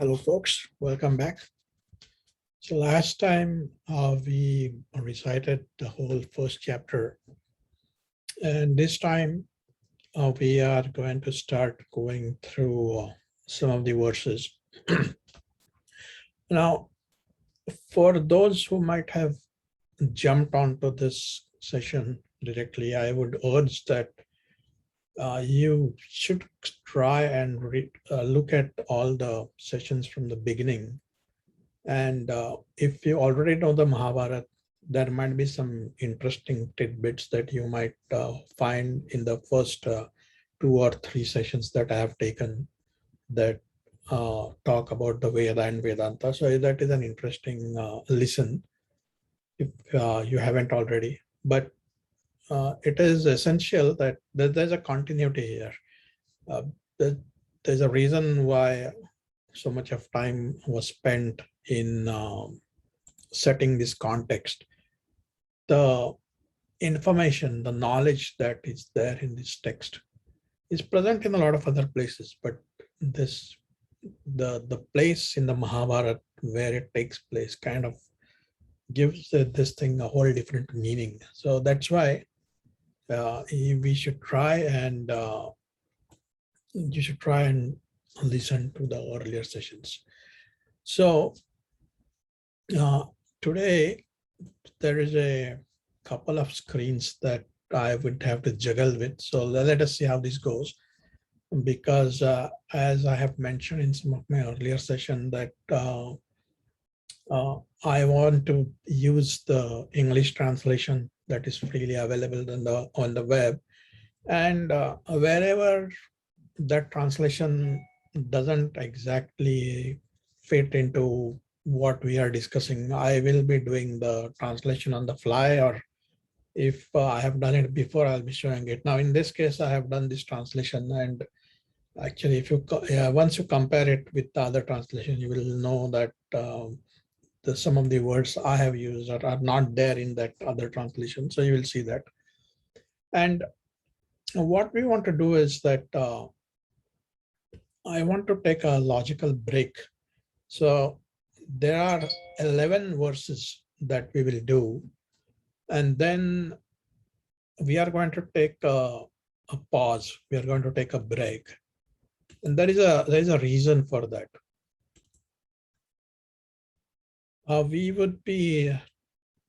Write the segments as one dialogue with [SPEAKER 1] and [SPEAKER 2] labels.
[SPEAKER 1] Hello, folks. Welcome back. So last time we recited the whole first chapter, and this time we are going to start going through some of the verses. Now, for those who might have jumped onto this session directly, I would urge that you should try and look at all the sessions from the beginning. And if you already know the Mahabharata, there might be some interesting tidbits that you might find in the first 2 or 3 sessions that I have taken that talk about the Veda and Vedanta. So that is an interesting listen if you haven't already. But it is essential that there's a continuity here. Uh, there's a reason why so much of time was spent in setting this context. The information, the knowledge that is there in this text is present in a lot of other places, but the place in the Mahabharata where it takes place kind of gives this thing a whole different meaning. So that's why we should try and you should try and listen to the earlier sessions. So today there is a couple of screens that I would have to juggle with. So let us see how this goes. Because as I have mentioned in some of my earlier session that I want to use the English translation that is freely available on the web. And wherever that translation doesn't exactly fit into what we are discussing, I will be doing the translation on the fly, or if I have done it before, I'll be showing it. Now, in this case, I have done this translation, and actually, if you once you compare it with the other translation, you will know that some of the words I have used are not there in that other translation. So you will see that. And what we want to do is that I want to take a logical break. So there are 11 verses that we will do, and then we are going to take a pause. We are going to take a break, and there is a reason for that. We would be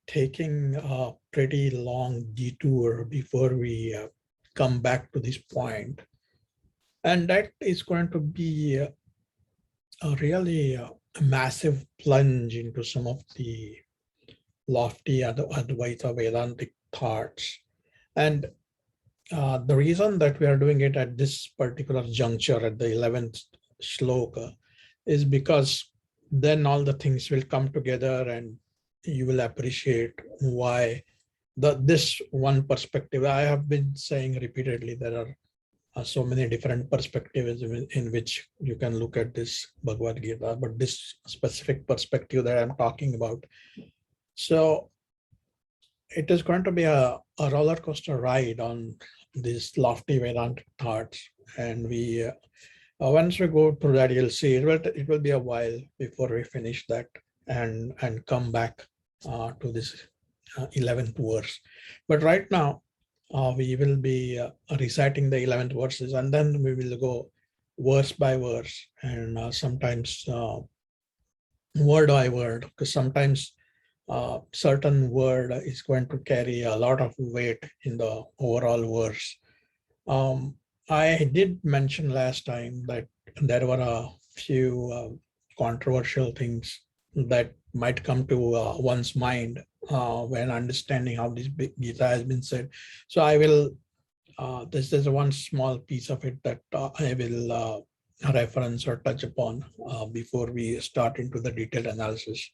[SPEAKER 1] taking a pretty long detour before we come back to this point, and that is going to be a really massive plunge into some of the lofty Advaita Vedantic thoughts. And the reason that we are doing it at this particular juncture at the 11th shloka is because then all the things will come together and you will appreciate why this one perspective. I have been saying repeatedly, there are so many different perspectives in which you can look at this Bhagwad Gita, but this specific perspective that I'm talking about. So it is going to be a roller coaster ride on these lofty Vedantic thoughts. And we once we go through that, you'll see it will be a while before we finish that and come back to this 11th verse. But right now, we will be reciting the 11th verses, and then we will go verse by verse, and sometimes word by word, because sometimes certain word is going to carry a lot of weight in the overall verse. I did mention last time that there were a few controversial things that might come to one's mind when understanding how this Gita has been said. So I will, this is one small piece of it that I will reference or touch upon before we start into the detailed analysis.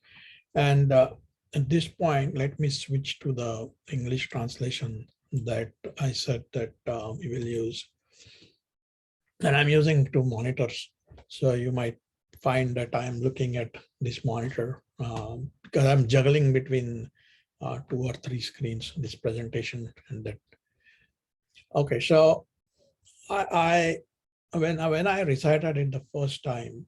[SPEAKER 1] And at this point, let me switch to the English translation that I said that we will use. And I'm using 2 monitors. So you might find that I'm looking at this monitor because I'm juggling between 2 or 3 screens, this presentation and that. Okay, so when I recited it the first time,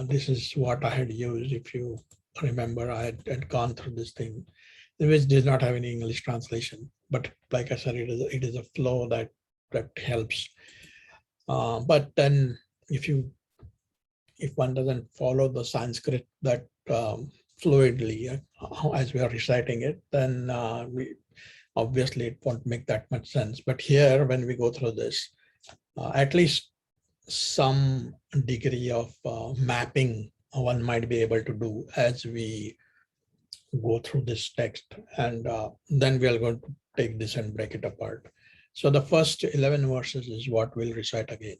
[SPEAKER 1] This is what I had used. If you remember, I had gone through this thing, which did not have any English translation. But like I said, it is a flow that helps. But then if one doesn't follow the Sanskrit that fluidly as we are reciting it, then obviously it won't make that much sense. But here, when we go through this, at least some degree of mapping one might be able to do as we go through this text. And then we are going to take this and break it apart. So the first 11 verses is what we'll recite again.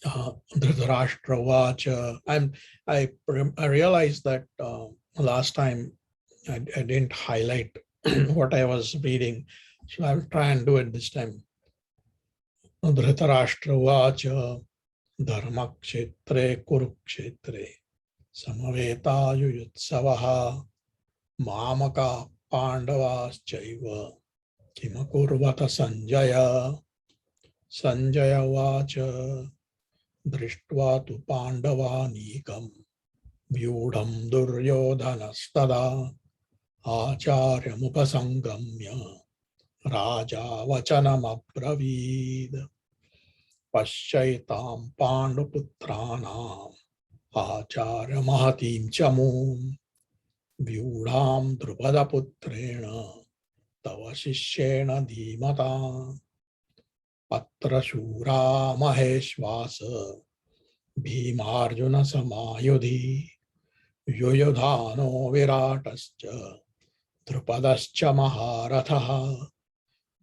[SPEAKER 1] Dhritarashtra Vacha. I realized that last time I didn't highlight what I was reading, so I'll try and do it this time. Dhritarashtra Vacha Dharmakshetre Kurukshetre Samaveta Mamaka Pandavaschaiva Kimakurvata Sanjaya. Sanjaya Vacha Drishtva tu Pandavanekam Vyudham Duryodhanastada Acharyamupasangamya Raja Vachanam Abravid Paschaitam Panduputranam Acharya Mahatim Chamum Vyudham Drupadaputrena Tava Shishyena Dhimata Atra Shura Maheshvasa Bhimarjuna Samayudhi Yoyodhano Viratascha Drupadascha Maharatha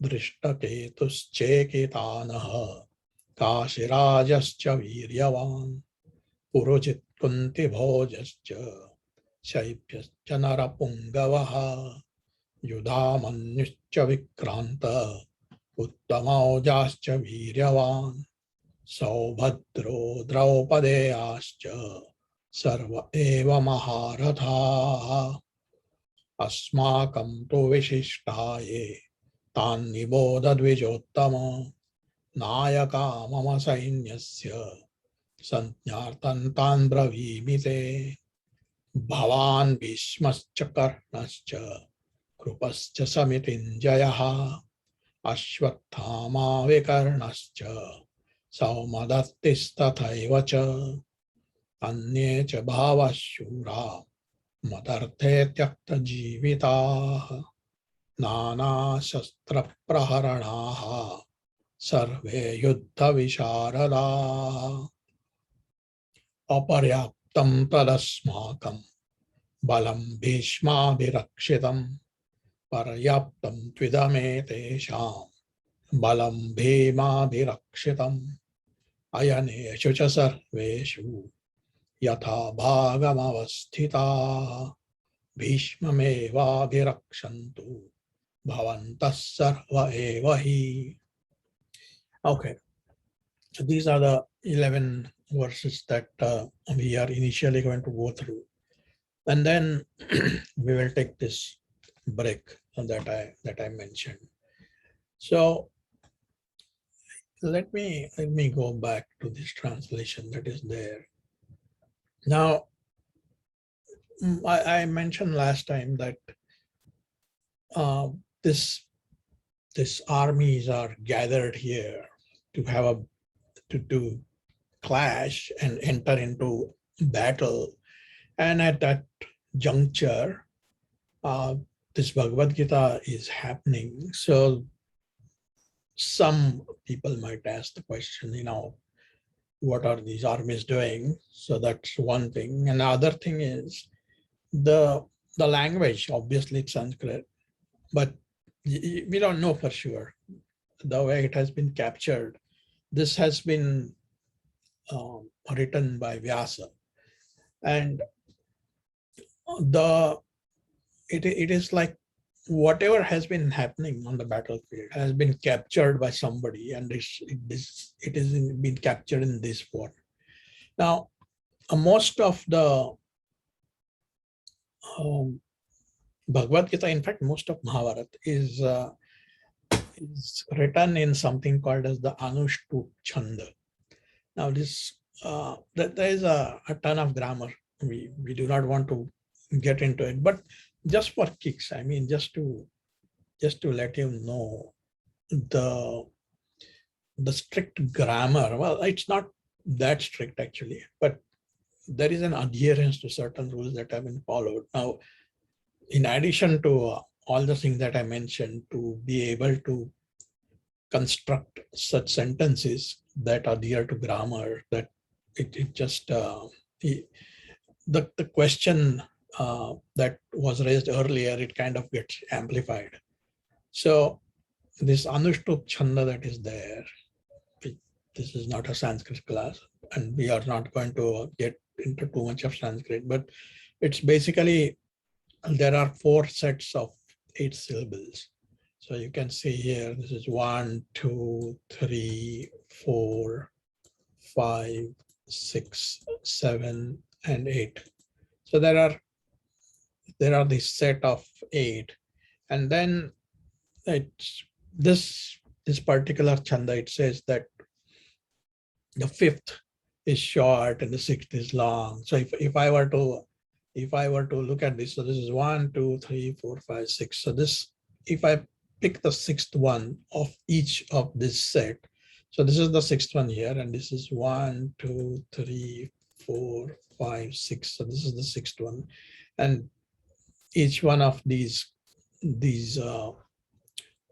[SPEAKER 1] Drishtaketuscheketanaha Kashirajascha Viryavan Purujit Kunti Bhojascha Shaipyascha Narapungavaha Yudhamanyuscha Vikranta Uttamaujascha Viryavan Saubhadro Draupadeyascha Sarva eva Maharatha Asmakam tu Vishishtaye Tan Niboda Dvijottama Nayaka Mama Sainyasya Sanyartan Tan Bravimite Bhavan Bhishmascha Karnascha Krupascha Samitinjayaha Ashwathama Vikarnascha Saumadattistathaiva cha Anye cha bhavashura Madarte tyakta jivitaha Nana shastra praharanaha Sarve yuddha visharadaha Aparyaptam tadasmakam Balam bhishma bhirakshitam Paryaptam tvidame tesham Balam bhima bhirakshitam Ayaneshu cha sarveshu Yatha bhagamavasthita Bhishmameva bhirakshantu Bhavantas sarva evahi. Okay, so these are the 11 verses that we are initially going to go through. And then we will take this break that I mentioned. So let me go back to this translation that is there. Now, I mentioned last time that this armies are gathered here to have to clash and enter into battle, and at that juncture, this Bhagwad Gita is happening. So some people might ask the question, what are these armies doing? So that's one thing. And the other thing is the language, obviously it's Sanskrit, but we don't know for sure the way it has been captured. This has been written by Vyasa, and it is like whatever has been happening on the battlefield has been captured by somebody, and it is been captured in this form. Now, most of the Bhagavad Gita, in fact, most of Mahabharata is written in something called as the Anushtup Chanda. Now, this there is a ton of grammar. We do not want to get into it, but just for kicks, I mean, just to let you know the strict grammar. Well, it's not that strict actually, but there is an adherence to certain rules that have been followed. Now, in addition to all the things that I mentioned, to be able to construct such sentences that adhere to grammar, that it just the question that was raised earlier, it kind of gets amplified. So this Anushtup Chanda that is there, this is not a Sanskrit class, and we are not going to get into too much of Sanskrit, but it's basically, there are 4 sets of 8 syllables. So you can see here, this is 1, 2, 3, 4, 5, 6, 7, and 8. So there are this set of 8, and then it's this particular chanda. It says that the 5th is short and the 6th is long. So if I were to look at this, so this is 1, 2, 3, 4, 5, 6. So this, if I pick the 6th one of each of this set, so this is the 6th one here, and this is 1, 2, 3, 4, 5, 6. So this is the 6th one, and each one of these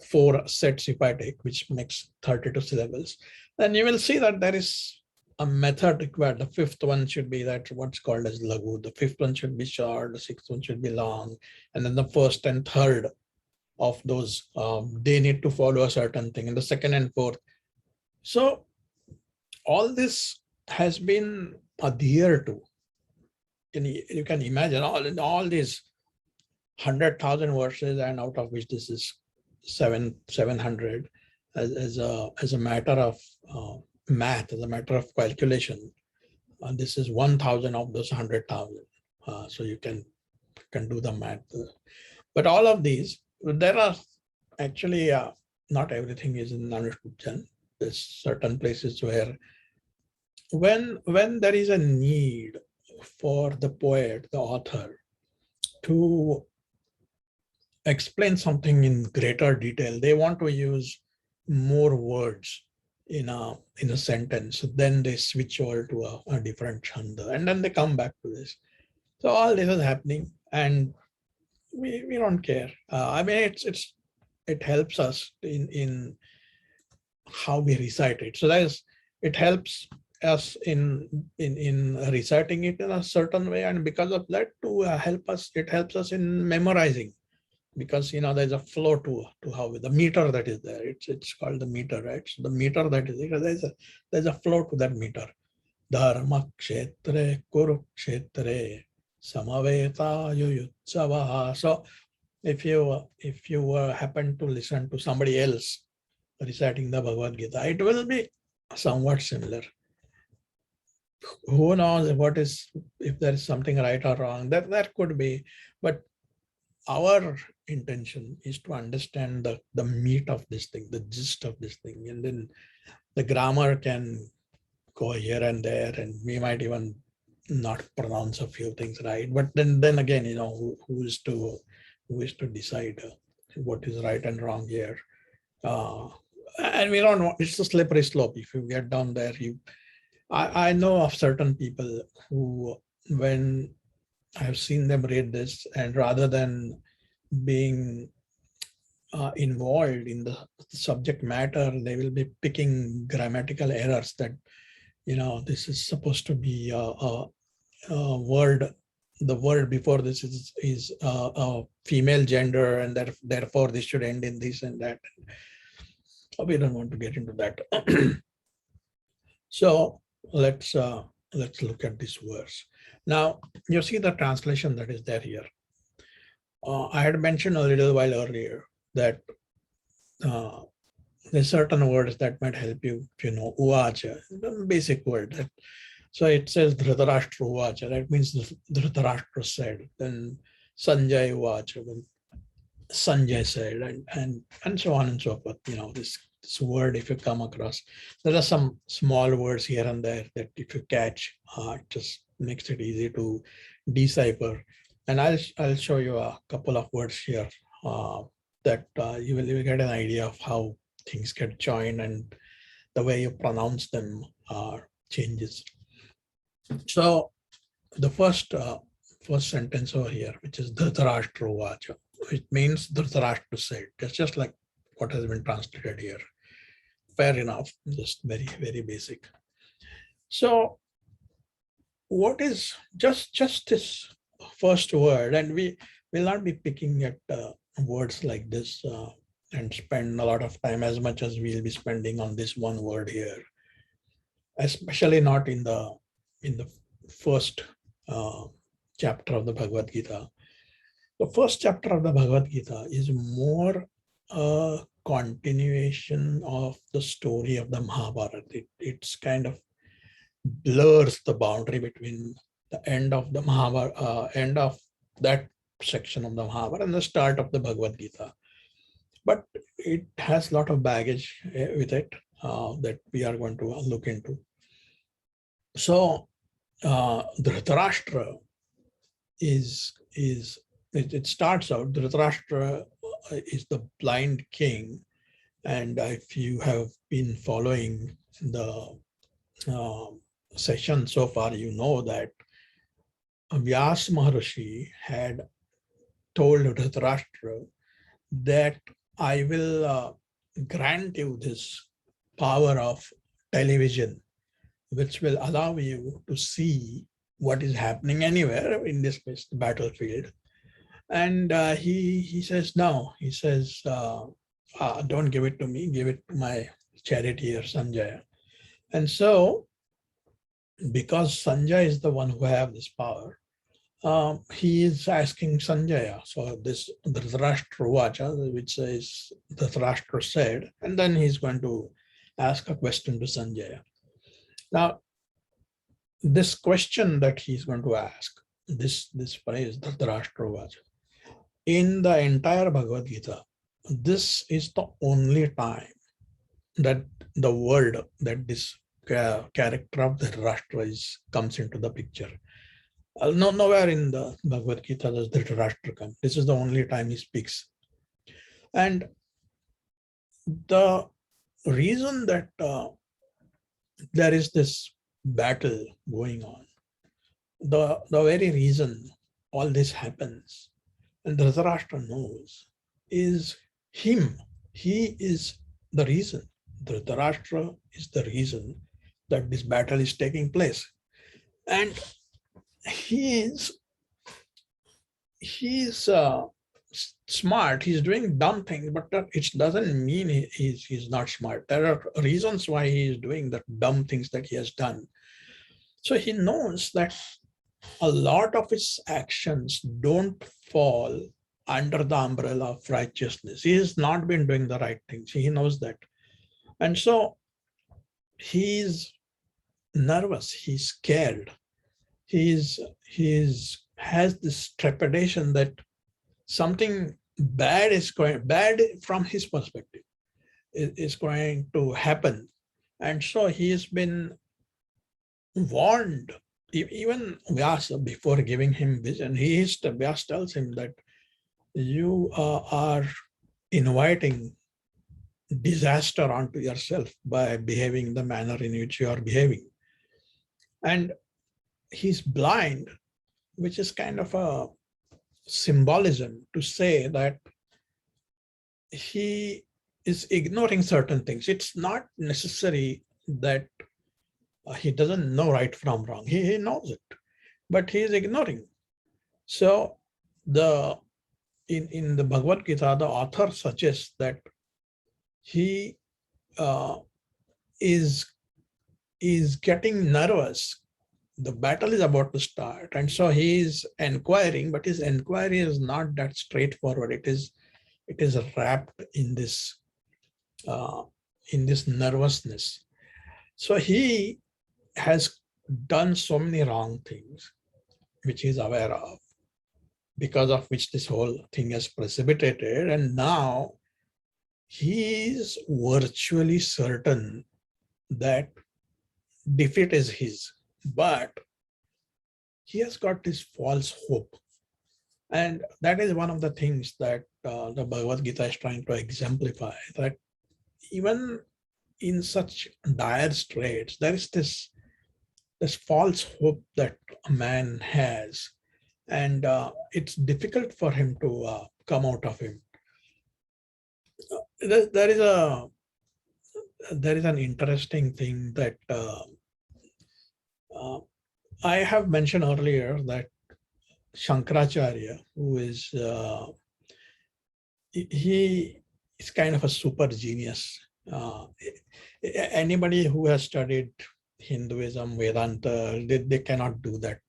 [SPEAKER 1] 4 sets, if I take, which makes 32 syllables, then you will see that there is a method required. The 5th one should be that what's called as lagu. The 5th one should be short. The 6th one should be long. And then the 1st and 3rd of those, they need to follow a certain thing. And the 2nd and 4th. So all this has been adhered to. And you can imagine all these 100,000 verses, and out of which this is 700 as a matter of math, as a matter of calculation. This is 1,000 of those 100,000. So you can do the math. But all of these, there are actually not everything is in Anushtup. There's certain places where when there is a need for the poet, the author, to explain something in greater detail, they want to use more words in a sentence. Then they switch over to a different chanda, and then they come back to this. So all this is happening, and we don't care. I mean, it helps us in how we recite it. So it helps us in reciting it in a certain way, and because of that, it helps us in memorizing. Because there's a flow to how the meter that is there. It's called the meter, right? So the meter that is there, there's a flow to that meter. Dharma kshetre kurukshetre samaveta yuyutsavaha. So if you happen to listen to somebody else reciting the Bhagwad Gita, it will be somewhat similar. Who knows if there is something right or wrong? That could be, but our intention is to understand the meat of this thing, the gist of this thing, and then the grammar can go here and there, and we might even not pronounce a few things right. But then again, who is to decide what is right and wrong here? And we don't want, it's a slippery slope. If you get down there, I know of certain people who, when I've seen them read this, and rather than being involved in the subject matter, they will be picking grammatical errors that, this is supposed to be a word. The word before this is a female gender, and therefore this should end in this and that. We don't want to get into that. So let's look at this verse. Now, you see the translation that is there here. I had mentioned a little while earlier that there's certain words that might help you, uvacha, the basic word. So it says Dhritarashtra uvacha, that means Dhritarashtra said. Then Sanjay uvacha, when Sanjay said, and so on and so forth. This this word, if you come across, there are some small words here and there that if you catch, it just makes it easy to decipher. And I'll show you a couple of words here that you will get an idea of how things get joined and the way you pronounce them changes. So the first sentence over here, which is Dhritarashtra Vacha, it means Dhritarashtra said. It's just like what has been translated here. Fair enough, just very, very basic. So what is just this first word, and we will not be picking at words like this and spend a lot of time as much as we'll be spending on this one word here, especially not in the first chapter of the Bhagwad Gita. The first chapter of the Bhagwad Gita is more a continuation of the story of the Mahabharata. It's kind of blurs the boundary between the end of the Mahabharata, end of that section of the Mahabharata and the start of the Bhagavad Gita. But it has a lot of baggage with it that we are going to look into. So Dhritarashtra it starts out, Dhritarashtra is the blind king. And if you have been following the session so far, you know that Vyas Maharishi had told Dhritarashtra that I will grant you this power of television, which will allow you to see what is happening anywhere, in this case, the battlefield. And he says, no, he says, don't give it to me, give it to my charioteer Sanjaya. And so, because Sanjaya is the one who have this power, he is asking Sanjaya. So this Dhritarashtra Vacha, which says Dhritarashtra said, and then he's going to ask a question to Sanjaya. Now, this question that he's going to ask, this phrase, Dhritarashtra Vacha, in the entire Bhagavad Gita, this is the only time that the word, that this character of Dhritarashtra comes into the picture. Nowhere in the Bhagavad Gita does Dhritarashtra come. This is the only time he speaks. And the reason that there is this battle going on, the very reason all this happens, and Dhritarashtra knows, is him. He is the reason. Dhritarashtra is the reason that this battle is taking place. And he is smart. He's doing dumb things, but it doesn't mean he's not smart. There are reasons why he is doing the dumb things that he has done. So he knows that a lot of his actions don't fall under the umbrella of righteousness. He has not been doing the right things. He knows that. And so he's nervous, he's scared. He has this trepidation that something bad from his perspective is going to happen. And so he has been warned. Even Vyasa, before giving him vision, Vyasa tells him that you are inviting disaster onto yourself by behaving the manner in which you are behaving. And he's blind, which is kind of a symbolism to say that he is ignoring certain things. It's not necessary that he doesn't know right from wrong. He knows it, but he is ignoring. So in the Bhagavad Gita, the author suggests that he is getting nervous. The battle is about to start, and so he is inquiring, but his inquiry is not that straightforward. It is wrapped in this nervousness. So he has done so many wrong things, which he is aware of, because of which this whole thing has precipitated. And now he is virtually certain that defeat is his, but he has got this false hope. And that is one of the things that the Bhagavad Gita is trying to exemplify, that even in such dire straits, there is this false hope that a man has, and it's difficult for him to come out of him. There is an interesting thing that I have mentioned earlier, that Shankaracharya, who is he is kind of a super genius. Anybody who has studied Hinduism, Vedanta, they cannot do that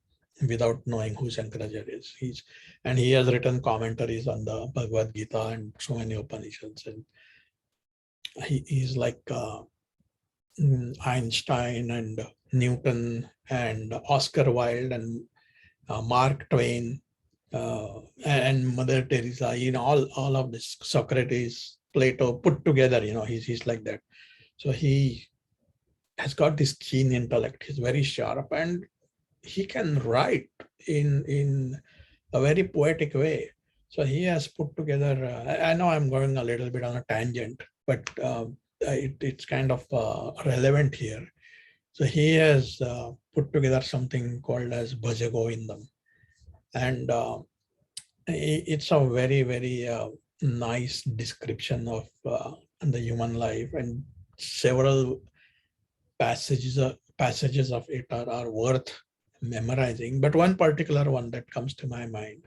[SPEAKER 1] without knowing who Shankaracharya is. He has written commentaries on the Bhagwad Gita and so many Upanishads, and he's like Einstein and Newton and Oscar Wilde and Mark Twain and Mother Teresa, all of this, Socrates, Plato put together, he's like that. So he has got this keen intellect. He's very sharp, and he can write in a very poetic way. So he has put together, I know I'm going a little bit on a tangent, but it's kind of relevant here. So he has put together something called as Bhajagovindam. And it's a very, very nice description of the human life, and several passages of it are worth memorizing. But one particular one that comes to my mind,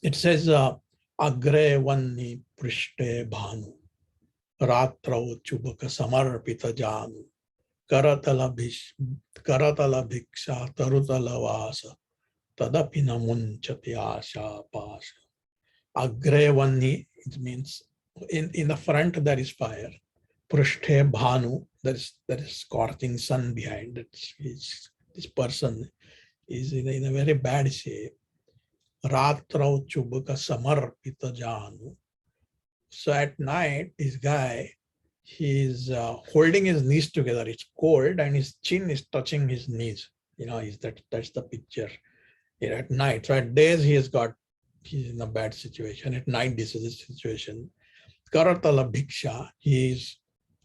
[SPEAKER 1] it says, Agre vanni prishte bhanu, ratrau chubaka samarpita janu, karatala bhiksha tarutala vasa, tadapi na munchati asha pasha. Agre vanni, it means in the front there is fire. Prushthe bhanu, there is scorching sun behind it. This person is in a very bad shape. Ratrau chubaka samarpita janu. So at night, this guy, he's holding his knees together. It's cold, and his chin is touching his knees. That's the picture. At night, so at days he's in a bad situation. At night, this is the situation. Karatala bhiksha, he is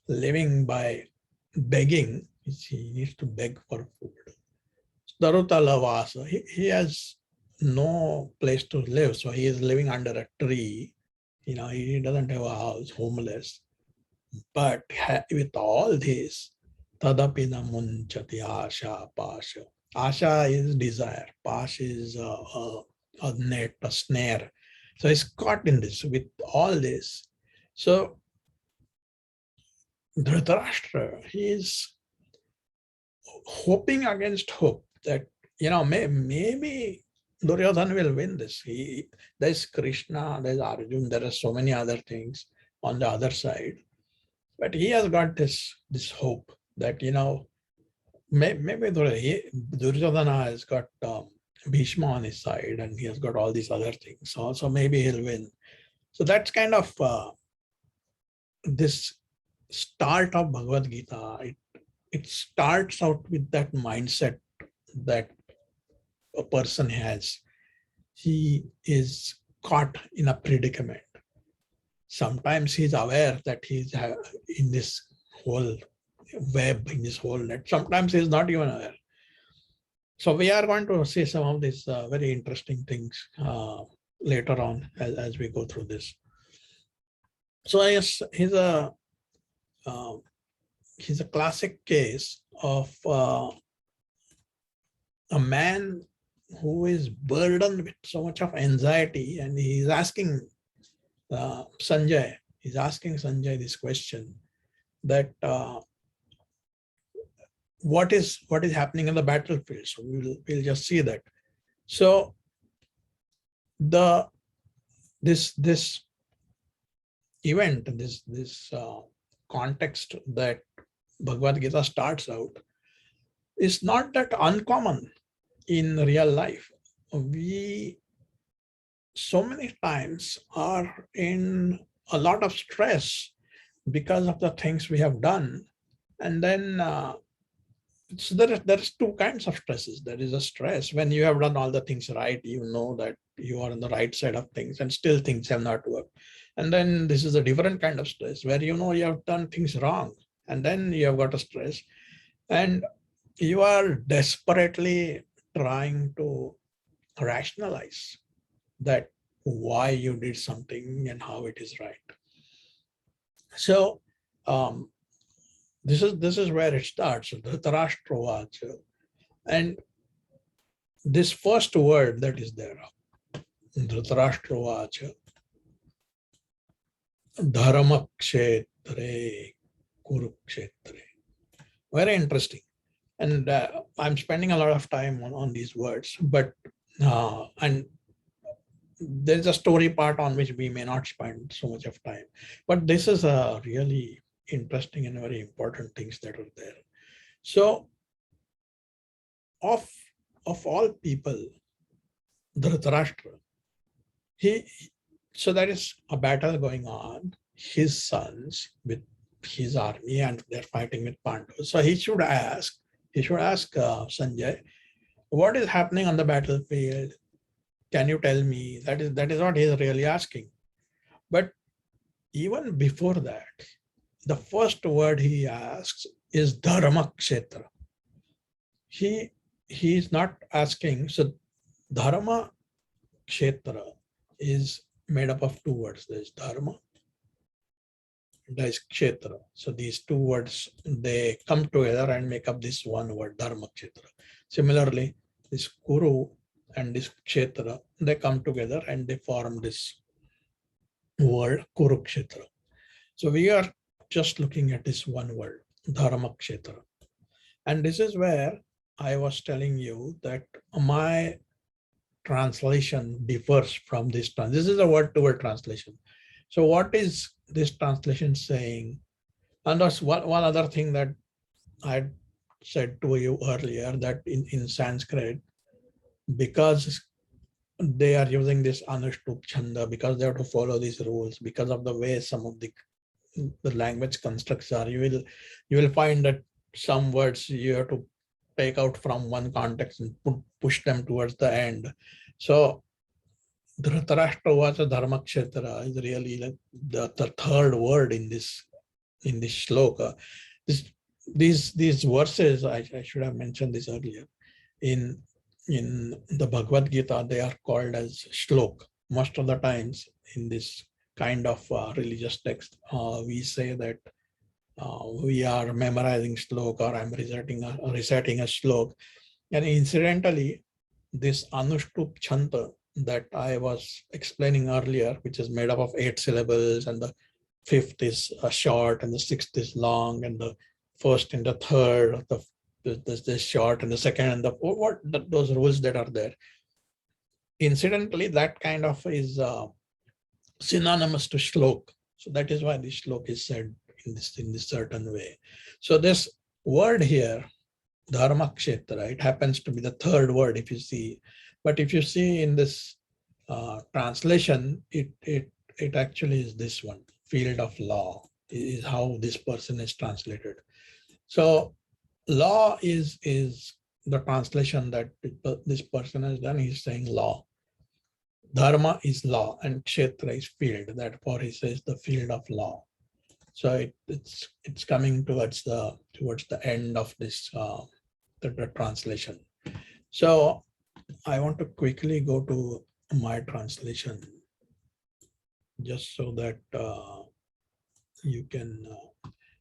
[SPEAKER 1] living by begging. He needs to beg for food. Darutala vasa, he has no place to live, so he is living under a tree. He doesn't have a house, homeless. But with all this, tadapina munchati asha pasha. Asha is desire, pasha is a net, a snare. So he's caught in this, with all this. So Dhritarashtra, he is hoping against hope that, maybe Duryodhana will win this. There's Krishna, there's Arjuna, there are so many other things on the other side. But he has got this hope that, maybe Duryodhana has got Bhishma on his side, and he has got all these other things. So maybe he'll win. So that's kind of this start of Bhagavad Gita. It starts out with that mindset that a person has. He is caught in a predicament. Sometimes he's aware that he's in this whole web, in this whole net. Sometimes he's not even aware. So we are going to see some of these very interesting things later on as we go through this. So yes, he's a classic case of a man who is burdened with so much of anxiety, and he's asking Sanjay this question, that what is happening in the battlefield. So we'll just see that. So this event, this context that Bhagavad Gita starts out is not that uncommon in real life. We so many times are in a lot of stress because of the things we have done. And then so there's two kinds of stresses. There is a stress when you have done all the things right, you know that you are on the right side of things, and still things have not worked. And then this is a different kind of stress where you know you have done things wrong, and then you have got a stress, and you are desperately trying to rationalize that why you did something and how it is right. So um, this is where it starts. Dhritarashtra, and this first word that is there, Dhritarashtra, Dharmakshetre, Kurukshetre. Very interesting. And I'm spending a lot of time on these words, but and there's a story part on which we may not spend so much of time. But this is a really interesting and very important things that are there. So of all people, Dhritarashtra, so there is a battle going on, his sons with his army, and they're fighting with Pandavas. So he should ask Sanjay, what is happening on the battlefield? Can you tell me? That is what he's really asking. But even before that, the first word he asks is Dharmakshetra. He is not asking. So Dharma Kshetra is made up of two words. There's Dharma, there is Kshetra. So these two words, they come together and make up this one word, Dharma Kshetra. Similarly, this Kuru and this Kshetra, they come together and they form this word, Kurukshetra. So we are just looking at this one word, Dharma Kshetra. And this is where I was telling you that my translation differs from this. This is a word-to-word translation. So what is this translation saying? And that's one other thing that I said to you earlier, that in Sanskrit, because they are using this Anushtup Chanda, because they have to follow these rules, because of the way some of the language constructs are, you will find that some words you have to take out from one context and push them towards the end. So Dhritarashtra was a Dharmakshetra is really like the third word in this shloka. These verses, I should have mentioned this earlier. In the Bhagwad Gita, they are called as shlok. Most of the times in this kind of religious text, we say that we are memorizing shlok, or I'm reciting a shlok. And incidentally, this Anushtup Chanta that I was explaining earlier, which is made up of 8 syllables, and the 5th is short, and the 6th is long, and the 1st and the 3rd, the short, and the 2nd and the those rules that are there. Incidentally, that kind of is synonymous to shlok. So that is why this shlok is said in this certain way. So this word here, Dharmakshetra, it happens to be the third word if you see. But if you see in this translation, it actually is this one, field of law, is how this person is translated. So law is the translation that this person has done. He's saying law. Dharma is law and Kshetra is field. Therefore, he says the field of law. So it's coming towards the end of this the translation. So I want to quickly go to my translation, just so that you can.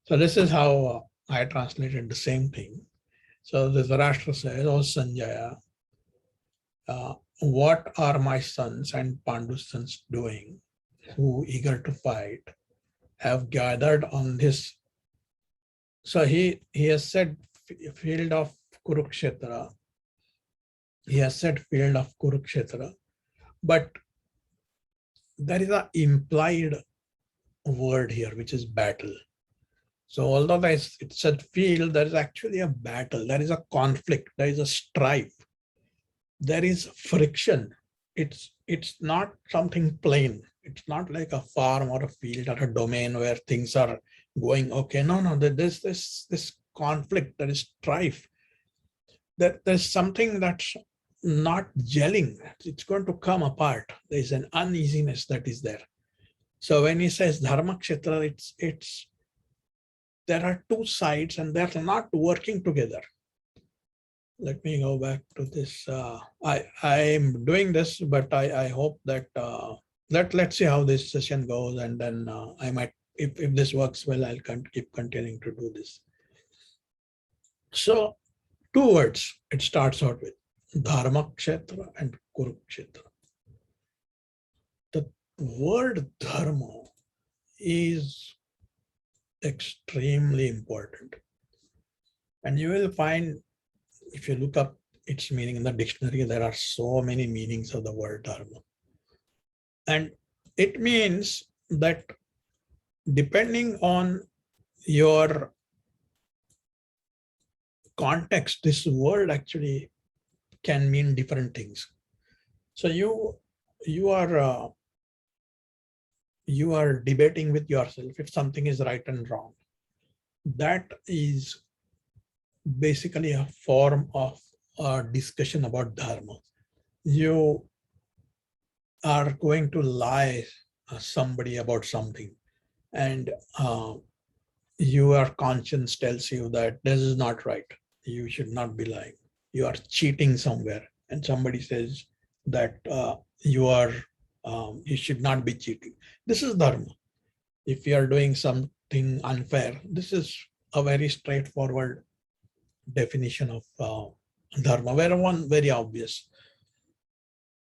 [SPEAKER 1] So this is how I translated the same thing. So the Dhritarashtra says, "O Sanjaya, what are my sons and Pandu's sons doing, who, eager to fight, have gathered on this?" So he has said field of Kurukshetra. He has said field of Kurukshetra, but there is an implied word here, which is battle. So although it said field, there is actually a battle. There is a conflict. There is a strife. There is friction. It's not something plain. It's not like a farm or a field or a domain where things are going okay. No. There's this conflict, there is strife, there's something that's not gelling. It's going to come apart. There's an uneasiness that is there. So when he says dharma kshetra, it's there are two sides and they're not working together. Let me go back to this. I'm doing this, but I hope that let's see how this session goes, and then I might, if this works well, I'll keep continuing to do this. So two words it starts out with, dharma kshetra and kurukshetra. The word dharma is extremely important, and you will find, if you look up its meaning in the dictionary, there are so many meanings of the word dharma. And it means that depending on your context, this word actually can mean different things. So you are debating with yourself if something is right and wrong. That is basically a form of a discussion about dharma. You are going to lie somebody about something, and your conscience tells you that this is not right. You should not be lying. You are cheating somewhere, and somebody says that you should not be cheating. This is dharma. If you are doing something unfair, this is a very straightforward definition of dharma, very obvious.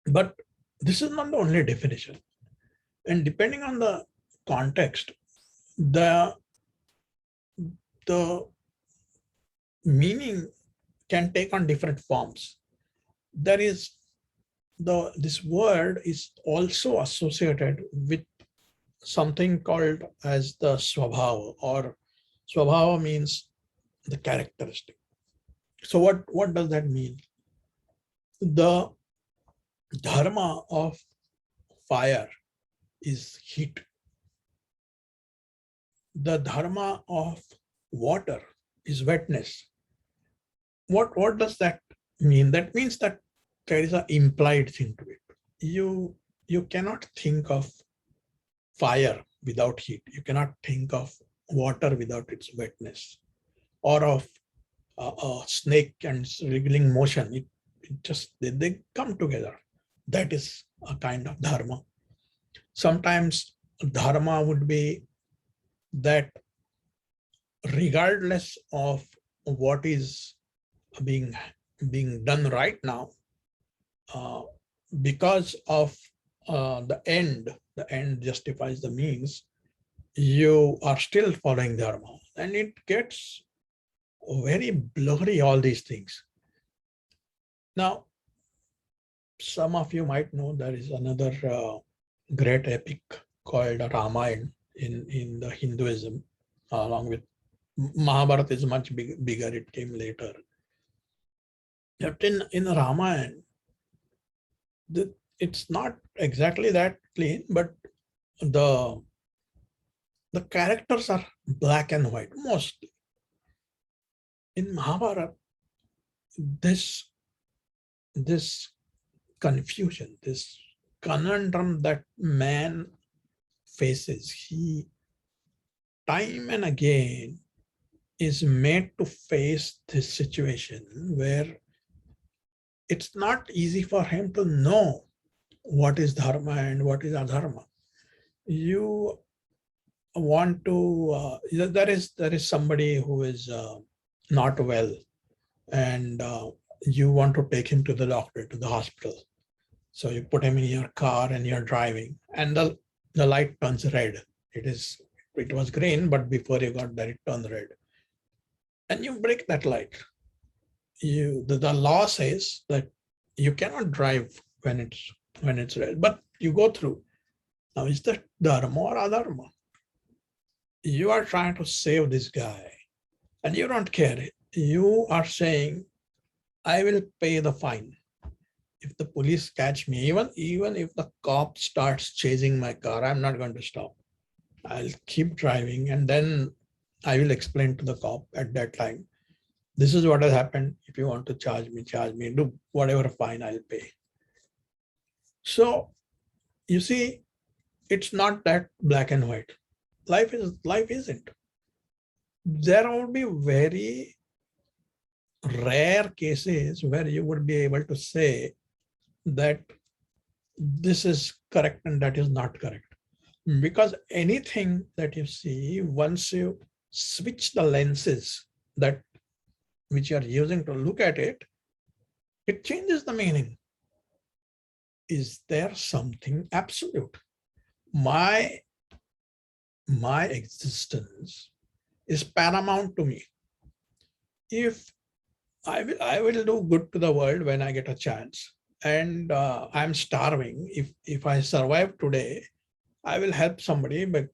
[SPEAKER 1] But this is not the only definition. And depending on the context, the meaning can take on different forms. There is this word is also associated with something called as the swabhava, or swabhava means the characteristic. So what does that mean? The dharma of fire is heat. The dharma of water is wetness. What does that mean? That means that there is an implied thing to it. You cannot think of fire without heat. You cannot think of water without its wetness, or of a snake and wriggling motion. It just they come together. That is a kind of dharma. Sometimes dharma would be that regardless of what is being done right now, because of the end justifies the means, you are still following dharma, and it gets very blurry, all these things. Now, some of you might know there is another great epic called Ramayana in the Hinduism, along with Mahabharata is much bigger, it came later. But in Ramayana, it's not exactly that clean, but the characters are black and white mostly. In Mahabharata, this confusion, this conundrum that man faces, he time and again is made to face this situation where it's not easy for him to know what is dharma and what is adharma. You want to, there is somebody who is not well, and you want to take him to the doctor, to the hospital. So you put him in your car and you're driving, and the light turns red. It was green, but before you got there, it turned red. And you break that light. The law says that you cannot drive when it's red, but you go through. Now, is that dharma or adharma? You are trying to save this guy, and you don't care. You are saying, I will pay the fine. if the police catch me, even if the cop starts chasing my car, I'm not going to stop. I'll keep driving, and then I will explain to the cop at that time, this is what has happened. If you want to charge me, do whatever fine I'll pay. So you see, it's not that black and white. Life isn't. There will be very rare cases where you would be able to say that this is correct and that is not correct. Because anything that you see, once you switch the lenses that which you are using to look at it, it changes the meaning. Is there something absolute? My existence is paramount to me. If I will do good to the world when I get a chance, and I'm starving. If I survive today, I will help somebody, but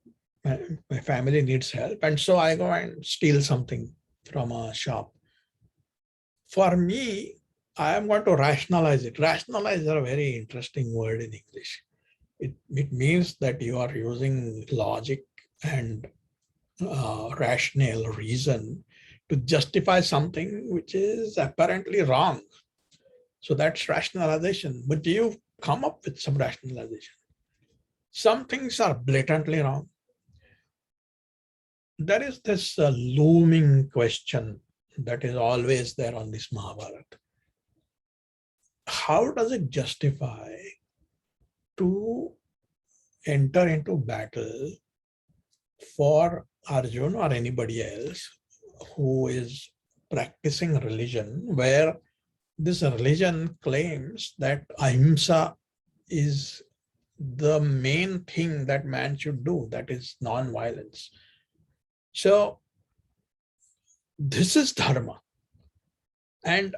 [SPEAKER 1] my family needs help, and so I go and steal something from a shop. For me, I am going to rationalize it. Rationalize is a very interesting word in English. It means that you are using logic and rational reason to justify something which is apparently wrong. So that's rationalization. But you come up with some rationalization. Some things are blatantly wrong. There is this looming question that is always there on this Mahabharata. How does it justify to enter into battle for Arjun or anybody else who is practicing religion, where this religion claims that ahimsa is the main thing that man should do, that is non-violence. So this is dharma. And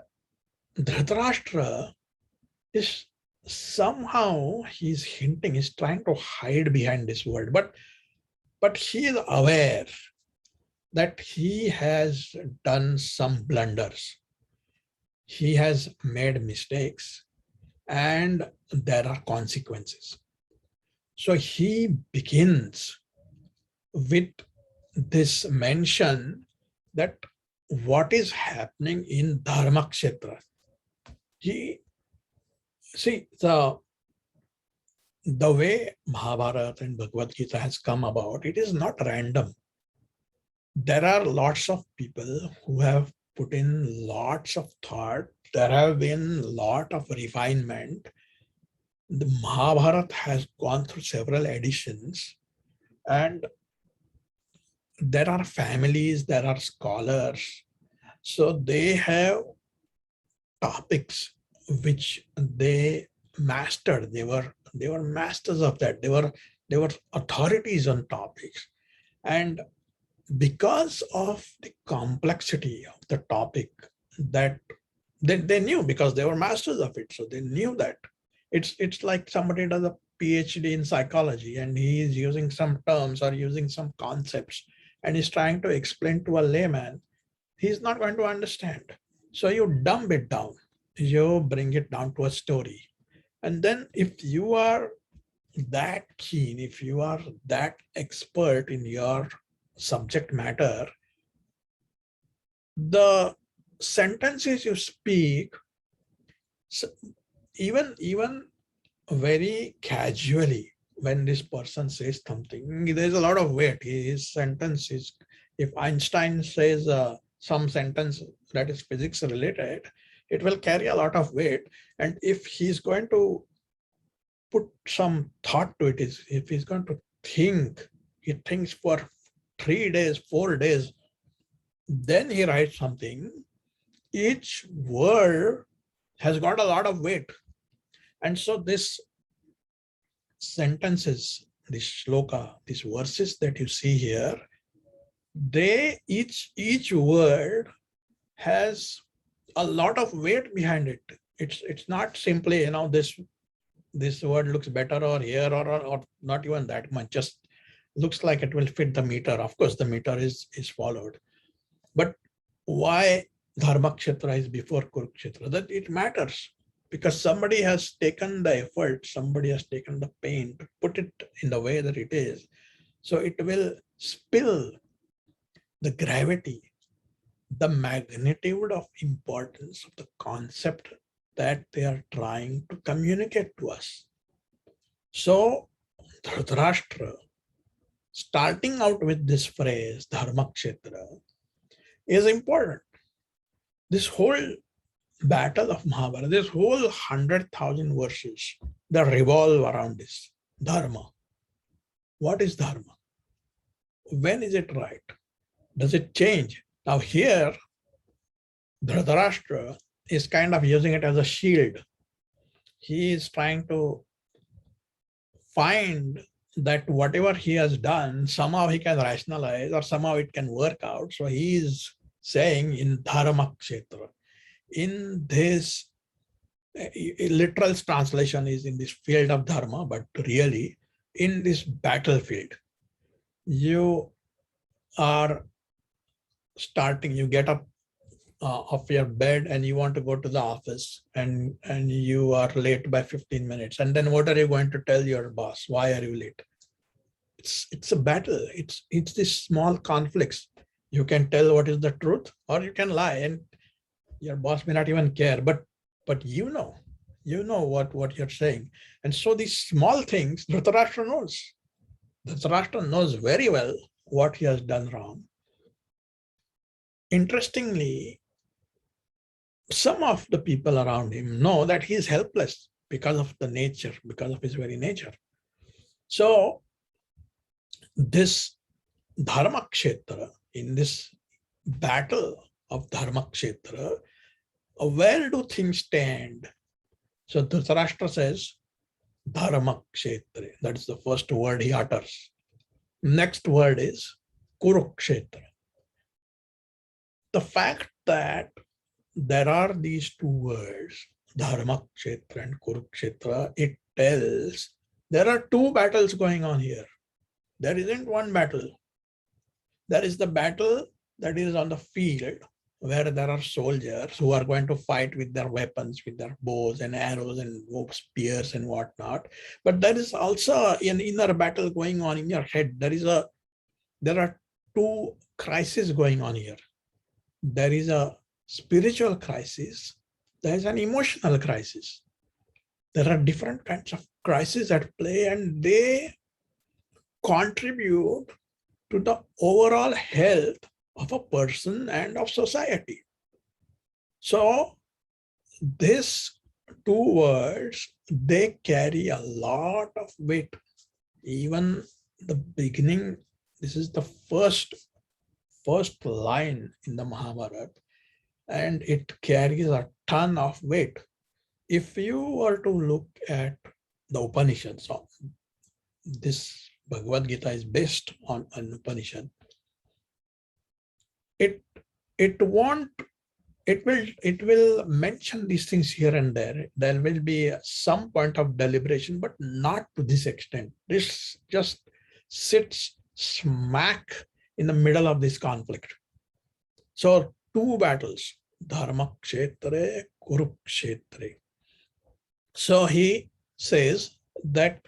[SPEAKER 1] Dhritarashtra is somehow, he's hinting, he's trying to hide behind this word, but he is aware that he has done some blunders. He has made mistakes and there are consequences. So he begins with this mention that what is happening in Dharma Kshetra. The way Mahabharata and Bhagwad Gita has come about, it is not random. There are lots of people who have put in lots of thought. There have been a lot of refinement. The Mahabharata has gone through several editions, and there are families, there are scholars. So they have topics which they mastered. They were masters of that. They were authorities on topics. And because of the complexity of the topic, that they knew, because they were masters of it. So they knew that it's like somebody does a PhD in psychology and he is using some terms or using some concepts and he's trying to explain to a layman. He's not going to understand. So you dumb it down. You bring it down to a story. And then if you are that keen, if you are that expert in your subject matter, the sentences you speak, even very casually, when this person says something, there's a lot of weight. His sentence is, if Einstein says some sentence that is physics related, it will carry a lot of weight. And if he's going to put some thought to it, if he's going to think, he thinks for 3 days, 4 days, then he writes something. Each word has got a lot of weight. And so this sentences, this shloka, these verses that you see here, they each word has a lot of weight behind it. It's not simply, this word looks better or here or not even that much, just looks like it will fit the meter. Of course, the meter is followed. But why Dharma Kshetra is before Kurukshetra? That it matters. because somebody has taken the effort, somebody has taken the pain to put it in the way that it is. So it will spill the gravity, the magnitude of importance of the concept that they are trying to communicate to us. So Dhritarashtra, starting out with this phrase, Dharmakshetra, is important. This whole battle of Mahabharata, this whole 100,000 verses that revolve around this Dharma. What is Dharma? When is it right? Does it change? Now here, Dhritarashtra is kind of using it as a shield. He is trying to find that whatever he has done, somehow he can rationalize or somehow it can work out. So he is saying in Dharma Kshetra, in this, literal translation is in this field of Dharma, but really in this battlefield, you are starting, you get up off your bed and you want to go to the office and you are late by 15 minutes. And then what are you going to tell your boss? Why are you late? It's a battle. It's these small conflicts. You can tell what is the truth or you can lie and your boss may not even care, but you know what you're saying. And so these small things, Dhritarashtra knows. Dhritarashtra knows very well what he has done wrong. Interestingly, some of the people around him know that he is helpless because of the nature, because of his very nature. So this Dharma Kshetra, in this battle of Dharma Kshetra, where do things stand? So Dhritarashtra says, Dharma Kshetra. That is the first word he utters. Next word is Kurukshetra. The fact that there are these two words, Dharma Kshetra and Kurukshetra, it tells there are two battles going on here. There isn't one battle. There is the battle that is on the field where there are soldiers who are going to fight with their weapons, with their bows and arrows and spears and whatnot. But there is also an inner battle going on in your head. There are two crises going on here. There is a spiritual crisis. There is an emotional crisis. There are different kinds of crises at play, and they contribute to the overall health of a person and of society. So these two words, they carry a lot of weight. Even the beginning, this is the first line in the Mahabharata, and it carries a ton of weight. If you were to look at the Upanishads, this Bhagwad Gita is based on an Upanishad. It will mention these things here and there. There will be some point of deliberation, but not to this extent. This just sits smack in the middle of this conflict. So two battles, Dharma Kshetra, Kurukshetra. So he says that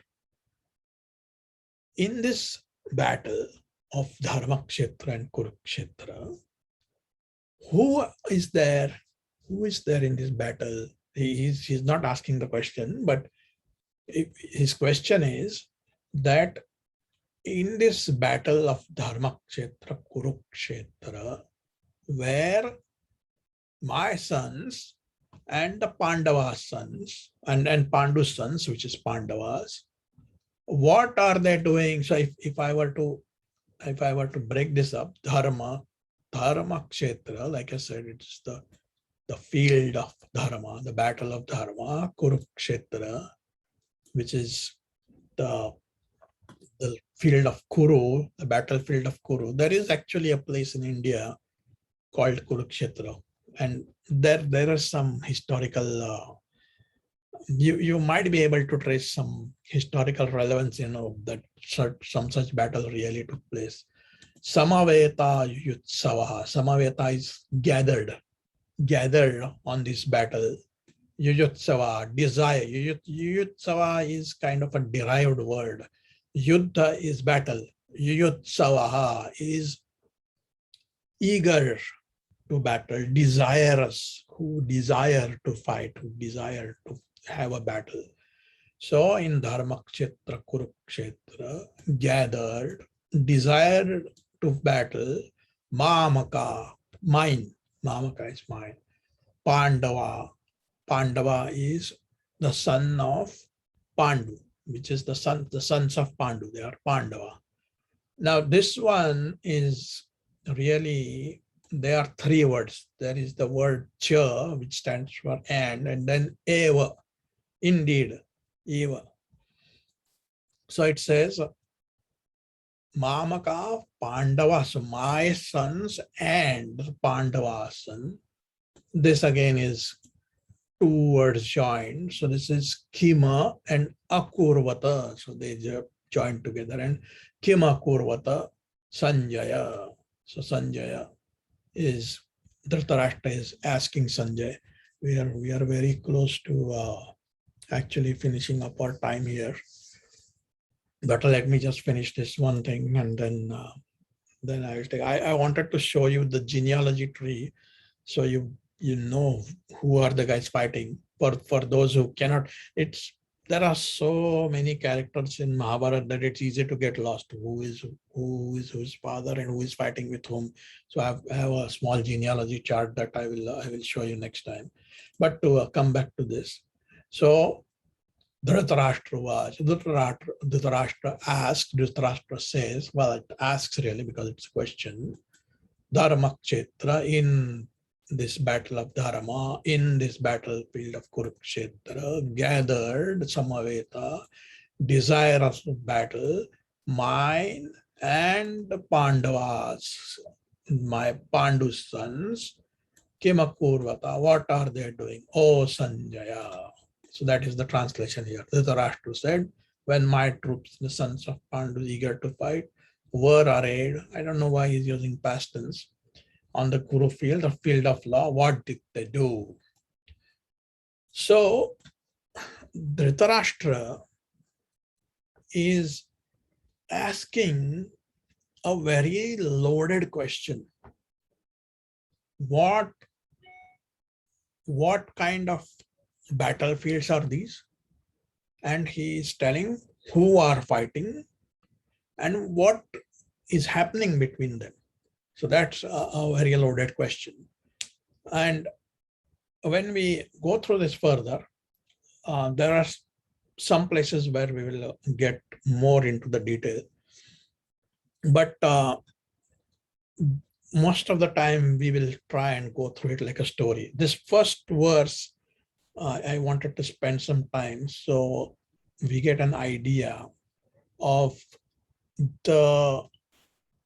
[SPEAKER 1] in this battle of Dharma Kshetra and Kurukshetra, who is there? Who is there in this battle? He's not asking the question, but his question is that in this battle of Dharma Kshetra, Kurukshetra, where my sons and the Pandava's sons and Pandu's sons, which is Pandavas, what are they doing? So if I were to break this up, Dharma Kshetra, like I said, it's the field of Dharma, the battle of Dharma, Kurukshetra, which is the field of Kuru, the battlefield of Kuru. There is actually a place in India called Kurukshetra, and there are some historical you might be able to trace some historical relevance, that some such battle really took place. Samaveta Yutsavaha. Samaveta is gathered on this battle. Yuyutsava, desire. Yuyutsava is kind of a derived word. Yuddha is battle. Yuyutsava is eager to battle, desirous, who desire to fight, who desire to have a battle. So in Dharmakshetra, Kurukshetra, gathered, desired to battle, Mamaka, mine. Mamaka is mine. Pandava. Pandava is the son of Pandu, which is the sons of Pandu. They are Pandava. Now this one is really, there are three words. There is the word cha, which stands for and then eva, indeed, eva. So it says, Mamaka Pandavas, my sons and Pandavas son. This again is two words joined. So this is Kima and Akurvata. So they joined together, and Kima Kurvata Sanjaya. So Sanjaya is, Dhritarashtra is asking Sanjay. We are very close to actually finishing up our time here. But let me just finish this one thing, and then I'll take. I wanted to show you the genealogy tree, so you know who are the guys fighting. For those who cannot, there are so many characters in Mahabharata that it's easy to get lost. Who is whose father and who is fighting with whom. So I have a small genealogy chart that I will show you next time. But to come back to this, so Dhritarashtra asks, Dhritarashtra says, well, it asks really because it's a question. Dharmakshetra, in this battle of Dharma, in this battlefield of Kurukshetra, gathered Samaveta, desirous of battle, mine and Pandavas, my Pandu sons, Kimakurvata, what are they doing? Oh Sanjaya. So that is the translation here. Dhritarashtra said, when my troops, the sons of Pandu, eager to fight, were arrayed, I don't know why he's using past tense, on the Kuru field, the field of law, what did they do? So Dhritarashtra is asking a very loaded question. What kind of battlefields are these? And he is telling who are fighting and what is happening between them. So that's a very loaded question. And when we go through this further, there are some places where we will get more into the detail. But most of the time we will try and go through it like a story. This first verse, I wanted to spend some time so we get an idea of the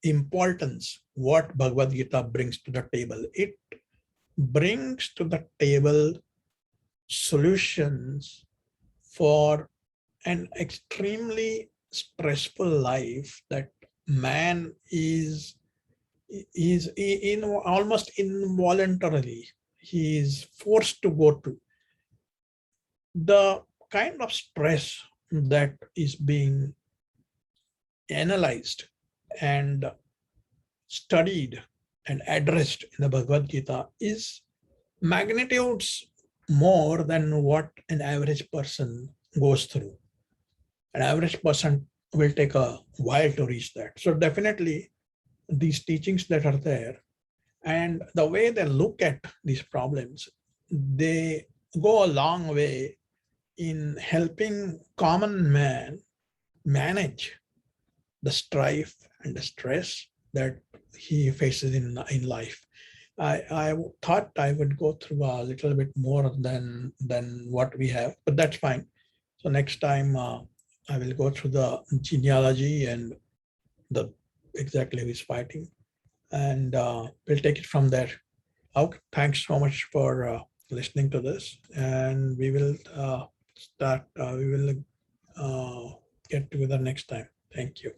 [SPEAKER 1] importance, what Bhagwad Gita brings to the table. It brings to the table solutions for an extremely stressful life that man is in almost involuntarily, he is forced to go to. The kind of stress that is being analyzed and studied and addressed in the Bhagavad Gita is magnitudes more than what an average person goes through. An average person will take a while to reach that. So definitely these teachings that are there and the way they look at these problems, they go a long way in helping common man manage the strife and the stress that he faces in life. I thought I would go through a little bit more than what we have, but that's fine. So next time I will go through the genealogy and the exactly who is fighting, and we'll take it from there. Okay, thanks so much for listening to this, and we will start. We will get together next time. Thank you.